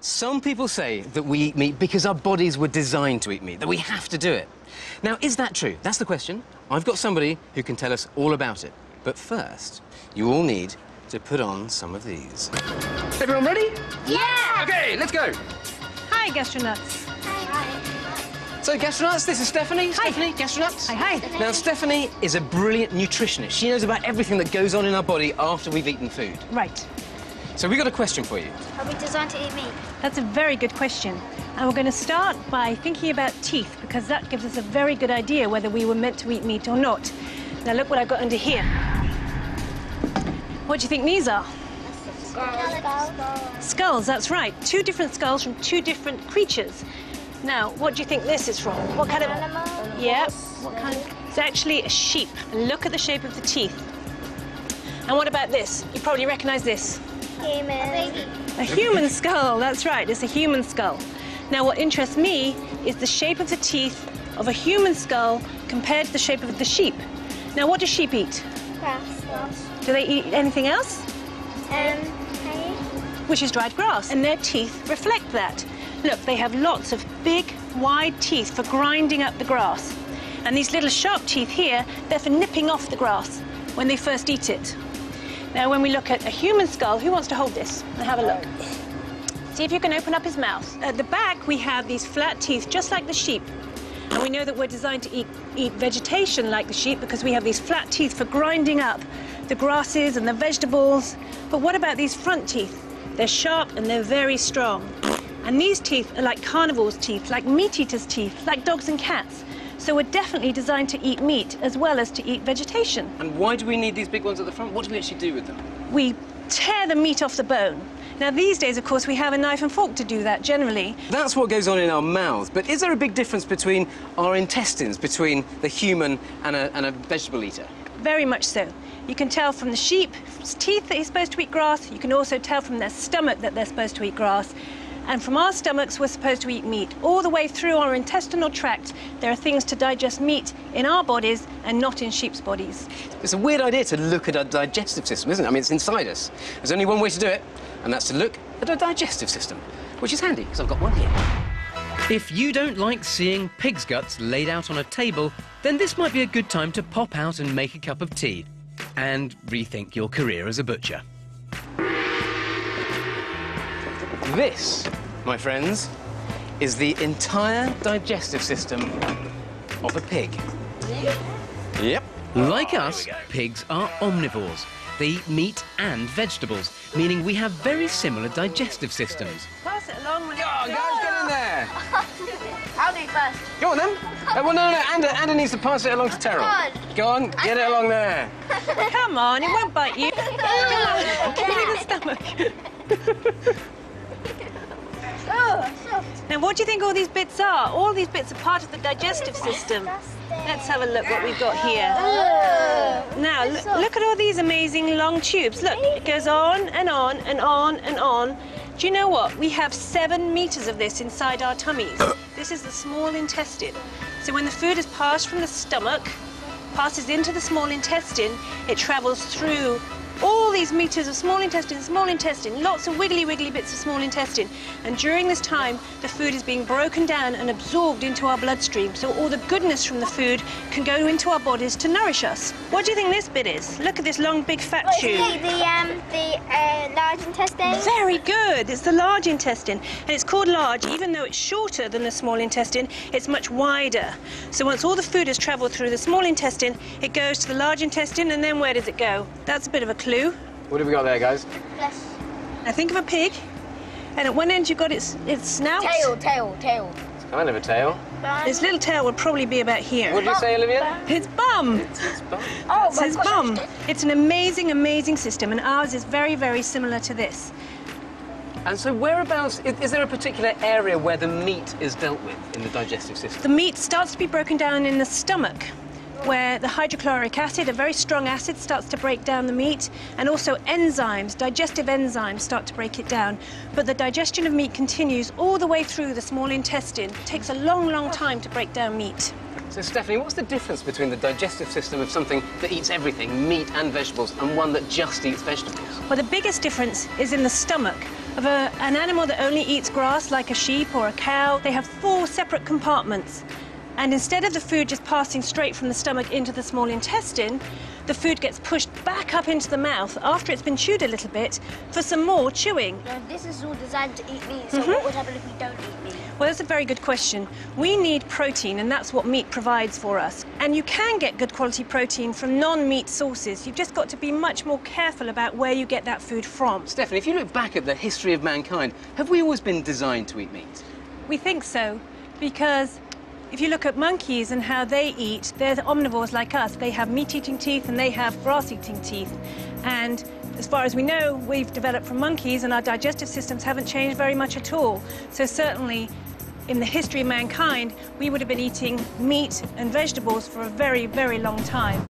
Some people say that we eat meat because our bodies were designed to eat meat, that we have to do it. Now, is that true? That's the question. I've got somebody who can tell us all about it. But first, you all need to put on some of these. Everyone ready? Yeah! OK, let's go. Hi, Gastronuts. Hi. So, Gastronuts, this is Stephanie. Hi. Stephanie, Gastronuts. Hi, hi. Now, Stephanie is a brilliant nutritionist. She knows about everything that goes on in our body after we've eaten food. Right. So we've got a question for you. Are we designed to eat meat? That's a very good question. And we're going to start by thinking about teeth, because that gives us a very good idea whether we were meant to eat meat or not. Now, look what I've got under here. What do you think these are? Skulls. Skulls, that's right. Two different skulls from two different creatures. Now, what do you think this is from? What kind of... Animal? Yeah. What kind? It's actually a sheep. And look at the shape of the teeth. And what about this? You probably recognise this. Human. A human skull, that's right, it's a human skull. Now, what interests me is the shape of the teeth of a human skull compared to the shape of the sheep. Now, what do sheep eat? Grass. Do they eat anything else? Hay. Which is dried grass, and their teeth reflect that. Look, they have lots of big, wide teeth for grinding up the grass. And these little sharp teeth here, they're for nipping off the grass when they first eat it. Now, when we look at a human skull, who wants to hold this and have a look? See if you can open up his mouth. At the back, we have these flat teeth, just like the sheep. And we know that we're designed to eat vegetation like the sheep because we have these flat teeth for grinding up the grasses and the vegetables. But what about these front teeth? They're sharp and they're very strong. And these teeth are like carnivores' teeth, like meat eaters' teeth, like dogs and cats. So we're definitely designed to eat meat as well as to eat vegetation. And why do we need these big ones at the front? What do we actually do with them? We tear the meat off the bone. Now, these days, of course, we have a knife and fork to do that, generally. That's what goes on in our mouths. But is there a big difference between our intestines, between the human and a vegetable eater? Very much so. You can tell from the sheep's teeth that he's supposed to eat grass. You can also tell from their stomach that they're supposed to eat grass. And from our stomachs, we're supposed to eat meat. All the way through our intestinal tract, there are things to digest meat in our bodies and not in sheep's bodies. It's a weird idea to look at our digestive system, isn't it? I mean, it's inside us. There's only one way to do it, and that's to look at our digestive system, which is handy, because I've got one here. If you don't like seeing pig's guts laid out on a table, then this might be a good time to pop out and make a cup of tea and rethink your career as a butcher. This, my friends, is the entire digestive system of a pig. Yep. Like us, pigs are omnivores. They eat meat and vegetables, meaning we have very similar digestive systems. Pass it along when Go on, guys, get in there. I'll do first. Go on, then. Well, no, Anna needs to pass it along to Terrell. Go on, get it along there. Come on, it won't bite you. Come on, give me the stomach. Now, what do you think all these bits are? All these bits are part of the digestive system. Let's have a look what we've got here. Now, look at all these amazing long tubes. Look, it goes on and on and on and on. Do you know what? We have 7 meters of this inside our tummies. This is the small intestine. So when the food is passed from the stomach, passes into the small intestine, it travels through all these meters of small intestine, lots of wiggly bits of small intestine. And during this time, the food is being broken down and absorbed into our bloodstream. So all the goodness from the food can go into our bodies to nourish us. What do you think this bit is? Look at this long, big, fat tube. The large intestine? Very good. It's the large intestine. And it's called large, even though it's shorter than the small intestine, it's much wider. So once all the food has traveled through the small intestine, it goes to the large intestine, and then where does it go? That's a bit of a clue. What have we got there, guys? Yes. Now think of a pig, and at one end you've got its snout. Tail. It's kind of a tail. Its little tail would probably be about here. What did you say, Olivia? Its bum. It's bum. Oh, It's its bum. It's an amazing system, and ours is very similar to this. And so whereabouts, is there a particular area where the meat is dealt with in the digestive system? The meat starts to be broken down in the stomach, where the hydrochloric acid, a very strong acid, starts to break down the meat, and also enzymes, digestive enzymes, start to break it down. But the digestion of meat continues all the way through the small intestine. It takes a long time to break down meat. So, Stephanie, what's the difference between the digestive system of something that eats everything, meat and vegetables, and one that just eats vegetables? Well, the biggest difference is in the stomach, of an animal that only eats grass, like a sheep or a cow, they have 4 separate compartments. And instead of the food just passing straight from the stomach into the small intestine, the food gets pushed back up into the mouth after it's been chewed a little bit for some more chewing. Now, this is all designed to eat meat, so what would happen if we don't eat meat? Well, that's a very good question. We need protein, and that's what meat provides for us. And you can get good quality protein from non-meat sources. You've just got to be much more careful about where you get that food from. Stephanie, if you look back at the history of mankind, have we always been designed to eat meat? We think so, because if you look at monkeys and how they eat, they're omnivores like us. They have meat-eating teeth and they have grass-eating teeth. And as far as we know, we've developed from monkeys and our digestive systems haven't changed very much at all. So certainly, in the history of mankind, we would have been eating meat and vegetables for a very, very long time.